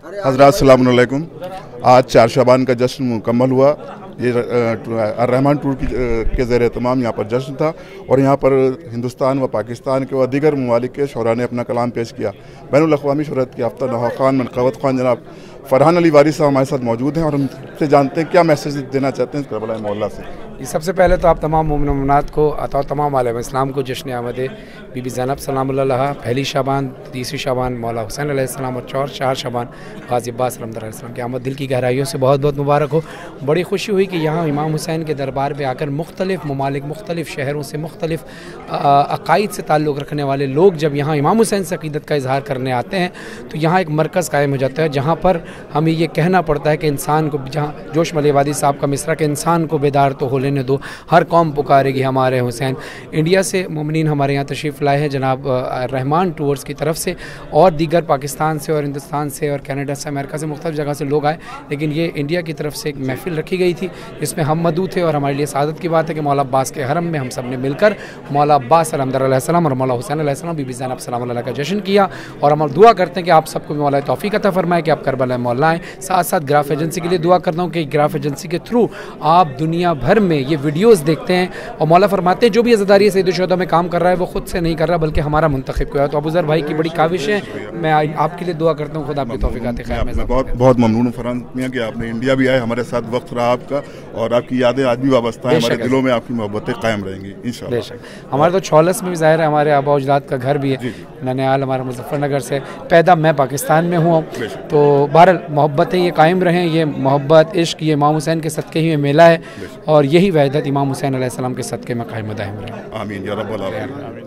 हज़रात अस्सलाम वालेकुम। आज 4 शबान का जश्न मुकम्मल हुआ। ये अर्रहमान टूर के ज़ेर तमाम यहाँ पर जश्न था और यहाँ पर हिंदुस्तान व पाकिस्तान के व दीगर ममालिक के शोरा ने अपना कलाम पेश किया। बैनुल-अक़वामी शोहरत के याफ्ता नवा ख़ान मनक़बत ख़ान जनाब फरहान अली वारी साहब हमारे साथ मौजूद हैं और हमसे जानते हैं क्या मैसेज देना चाहते हैं करबला मौला से। सबसे पहले तो आप तमाम मोमिन-ओ-मोमिनात को अता तमाम आलम इस्लाम को जश्न आमद बीबी ज़ैनब सलामुल्लाह अलैहा, पहली शाबान, तीसरी शाबान मौला हुसैन अलैहिस्सलाम और 4 शाबान गाज़ी अब्बास अलैहिस्सलाम की आमद दिल की गहराइयों से बहुत बहुत मुबारक हो। बड़ी खुशी हुई कि यहाँ इमाम हुसैन के दरबार पे आकर मुख्तलिफ़ ममालिक, मुख्तलिफ़ शहरों से, मुख्तलिफ़ अक़ाइद से ताल्लुक़ रखने वाले लोग जब यहाँ इमाम हुसैन से अक़ीदत का इज़हार करने आते हैं तो यहाँ एक मरकज़ कायम हो जाता है जहाँ पर हमें ये कहना पड़ता है कि इंसान को, जहाँ जोश मलिवादी साहब का मिसरा के इंसान को बेदार तो हो लेने दो, हर कौम पुकारेगी हमारे हुसैन। इंडिया से मोमिनीन हमारे यहाँ तशरीफ़ लाए हैं जनाब रहमान टूर्स की तरफ से और दीगर पाकिस्तान से और हिंदुस्तान से और कनाडा से, अमेरिका से, मुख्तलिफ़ जगह से लोग आए, लेकिन ये इंडिया की तरफ से एक महफ़िल रखी गई थी जिसमें हम मदऊ थे और हमारे लिए सादत की बात है कि मौला अब्बास के हरम में हम सब ने मिलकर मौला अब्बास अलैहिस्सलाम और मौला हुसैन अलैहिस्सलाम बीबी ज़ैनब सलामुल्लाह का जश्न किया। और हम दुआ करते हैं कि आप सबको मौला तौफ़ीक़ अता फ़रमाए कि आप करबला मौला आएँ। साथ साथ ग्राफ एजेंसी के लिए दुआ करता हूँ कि ग्राफ एजेंसी के थ्रू आप दुनिया भर में ये वीडियोज़ देखते हैं और मौला फरमाते हैं जो भी अज़दारी सैयद शुहदा में काम कर रहा है वो खुद से नहीं कर रहा बल्कि हमारा मुंतखब किया है। तो अबू ज़र भाई की बड़ी काविश है, मैं आपके लिए दुआ करता हूँ, खुदा आपकी तौफ़ीक़ अता फ़रमाए। मैं बहुत बहुत ममनून हूँ फरहान मियां कि आपने इंडिया भी आए, हमारे साथ वक्त रहा आपका और आपकी यादें आज भी वाबस्ता हैं, हमारे दिलों में आपकी मोहब्बतें कायम रहेंगी इंशाअल्लाह। हमारे तो छौलस में भी ज़ाहिर है हमारे आबा अजदाद का घर भी है, ननिहाल हमारा मुज़फ़्फ़रनगर से पैदा, मैं पाकिस्तान में हूँ। तो बहरहाल मोहब्बतें ये कायम रहें, ये मोहब्बत इश्क ये इमाम हुसैन के सदक़े ही में मेला है और यही वहदत इमाम हुसैन अलैहिस्सलाम के सदक़े में कायम दायम रहे। आमीन या रब्बल आलमीन।